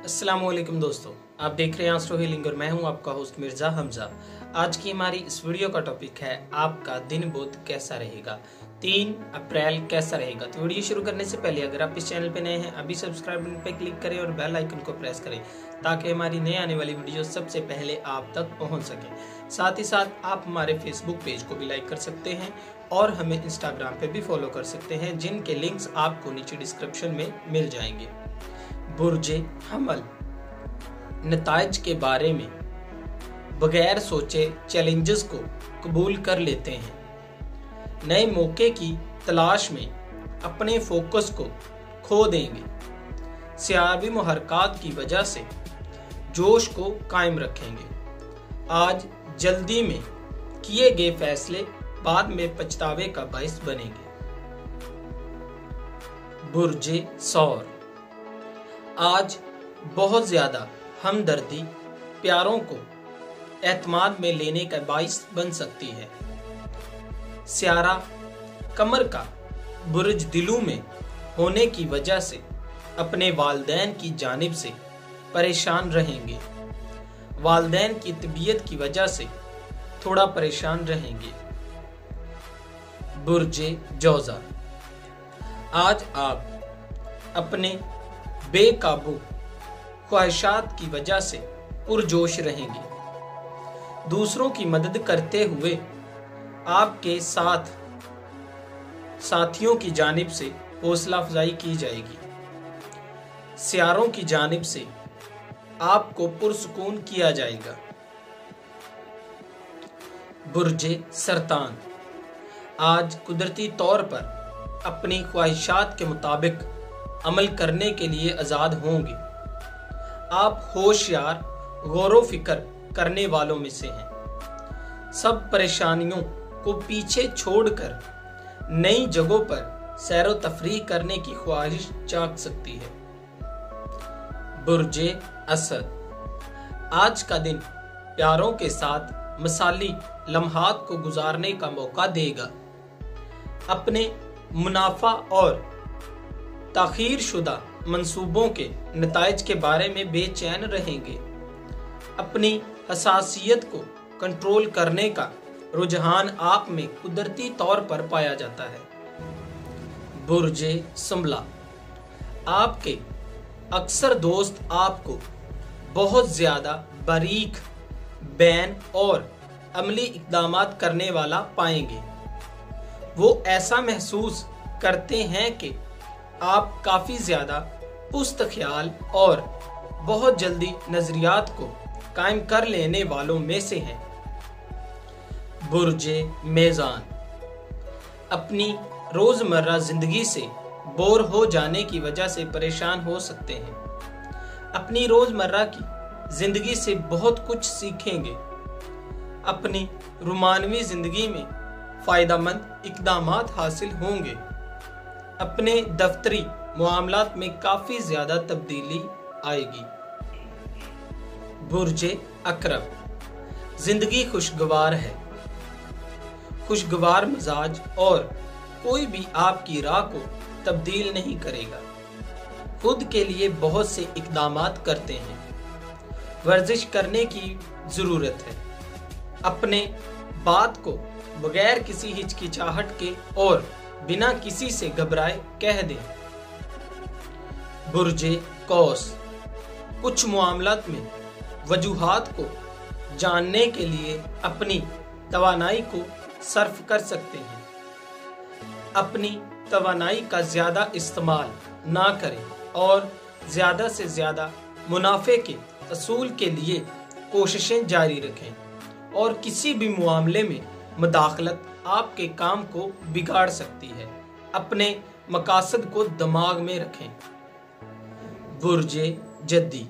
अस्सलाम वालेकुम दोस्तों, आप देख रहे हैं एस्ट्रो हीलिंग और मैं हूं आपका होस्ट मिर्जा हमजा। आज की हमारी इस वीडियो का टॉपिक है आपका दिन बुध कैसा रहेगा, 3 अप्रैल कैसा रहेगा। तो वीडियो शुरू करने से पहले अगर आप इस चैनल पे नए हैं अभी सब्सक्राइब बटन पे क्लिक करें और बेल आइकन को प्रेस करें ताकि हमारी नई आने वाली वीडियो सबसे पहले आप तक पहुंच सके। साथ ही साथ आप हमारे फेसबुक पेज को भी लाइक कर सकते हैं और हमें इंस्टाग्राम पे भी फॉलो कर सकते हैं, जिनके लिंक्स आपको नीचे डिस्क्रिप्शन में मिल जाएंगे। बुर्जे हमल नताइज के बारे में बगैर सोचे चैलेंजेस को कबूल कर लेते हैं। नए मौके की तलाश में अपने फोकस को खो देंगे। सियाबी मुहरकात की वजह से जोश को कायम रखेंगे। आज जल्दी में किए गए फैसले बाद में पछतावे का बाइस बनेंगे। बुर्जे सौर आज बहुत ज्यादा हमदर्दी प्यारों को एतमाद में लेने का बाइस बन सकती है। स्यारा कमर का बुर्ज दिलू में होने की वजह से अपने वालदैन की जानिब से परेशान रहेंगे। वालदैन की तबीयत की वजह से थोड़ा परेशान रहेंगे। बुर्जे जौजा आज आप अपने बेकाबू ख्वाहिशात की वजह से पुरजोश रहेंगे। दूसरों की मदद करते हुए आपके साथियों की जानिब से हौसला अफजाई की जाएगी। सियारों की जानिब से आपको पुरसुकून किया जाएगा। बुर्जे सरतान आज कुदरती तौर पर अपनी ख्वाहिशात के मुताबिक अमल करने के लिए आजाद होंगे। आप होशियार गौर फिक्र करने वालों में से हैं। सब परेशानियों को पीछे छोड़कर नई जगहों पर सैरो तफरीह करने की ख्वाहिश जाग सकती है। बुर्जे असद आज का दिन प्यारों के साथ मसाली लम्हात को गुजारने का मौका देगा। अपने मुनाफा और ताखीर शुदा मंसूबों के नताइज के बारे में बेचैन रहेंगे। अपनी हसासियत को कंट्रोल करने का रुझान आप में कुदरती तौर पर पाया जाता है। बुर्जे संभला आपके अक्सर दोस्त आपको बहुत ज्यादा बारीक बैन और अमली इकदामात करने वाला पाएंगे। वो ऐसा महसूस करते हैं कि आप काफी ज्यादा पुस्त ख्याल और बहुत जल्दी नजरियात को कायम कर लेने वालों में से हैं। बुर्जे मेज़ान अपनी रोजमर्रा जिंदगी से बोर हो जाने की वजह से परेशान हो सकते हैं। अपनी रोजमर्रा की जिंदगी से बहुत कुछ सीखेंगे। अपनी रोमानवी जिंदगी में फायदेमंद इकदामात हासिल होंगे। अपने दफ्तरी मामलात में काफी ज्यादा तब्दीली आएगी। बुर्जे अकरब जिंदगी खुशगवार है। खुशगवार मिजाज और कोई भी आपकी राह को तब्दील नहीं करेगा। खुद के लिए बहुत से इकदामात करते हैं। वर्जिश करने की जरूरत है। अपने बात को बगैर किसी हिचकिचाहट के और बिना किसी से घबराए कह दें। बुर्जे कौस कुछ मामलात में वजूहात को जानने के लिए अपनी तवानाई को सर्फ कर सकते हैं। अपनी तवानाई का ज्यादा इस्तेमाल ना करें और ज्यादा से ज्यादा मुनाफे के असूल के लिए कोशिशें जारी रखें और किसी भी मामले में मुदाखलत आपके काम को बिगाड़ सकती है। अपने मकासद को दिमाग में रखें। बुर्जे जद्दी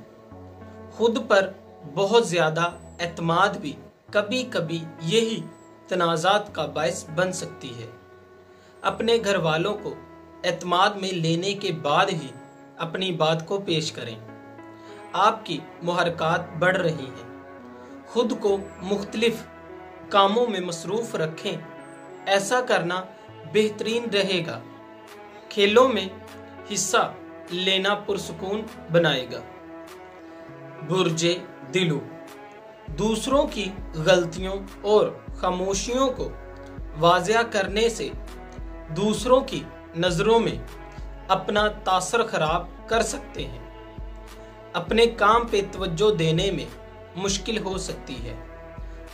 खुद पर बहुत ज्यादा एतमाद भी कभी कभी यही तनाज़ात का बायस बन सकती है। अपने घर वालों को एतमाद में लेने के बाद ही अपनी बात को पेश करें। आपकी मुहरकात बढ़ रही हैं। खुद को मुख्तलिफ कामों में मसरूफ रखें। ऐसा करना बेहतरीन रहेगा। खेलों में हिस्सा लेना पुरसुकून बनाएगा। बुर्जे दिलो, दूसरों की गलतियों और खामोशियों को वाज़िया करने से दूसरों की नज़रों में अपना तासर खराब कर सकते हैं। अपने काम पे तवज्जो देने में मुश्किल हो सकती है।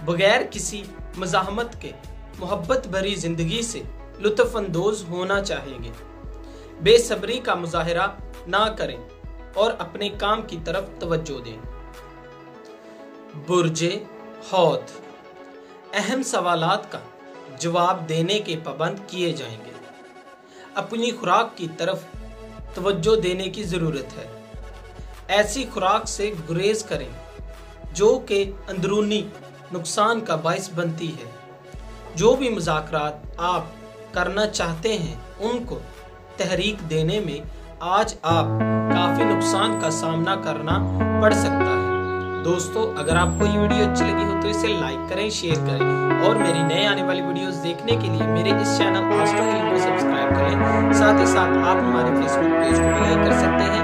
बगैर किसी मज़ाहमत के मोहब्बत भरी जिंदगी से लुत्फ़ अंदोज होना चाहेंगे। बेसब्री का मुजाहरा ना करें और अपने काम की तरफ तवज्जो दें। बुर्जे हौद, अहम सवालात का जवाब देने के पाबंद किए जाएंगे। अपनी खुराक की तरफ तवज्जो देने की ज़रूरत है। ऐसी खुराक से गुरेज करें जो कि अंदरूनी नुकसान का बाइस बनती है। जो भी मुज़ाकरात आप करना चाहते हैं उनको तहरीक देने में आज आप काफ़ी नुकसान का सामना करना पड़ सकता है। दोस्तों, अगर आपको ये वीडियो अच्छी लगी हो तो इसे लाइक करें, शेयर करें और मेरी नए आने वाली वीडियोस देखने के लिए मेरे इस चैनल आस्ट्रो हीलिंग को सब्सक्राइब करें। साथ ही साथ आप हमारे फेसबुक पेज को भी लाइक कर सकते हैं।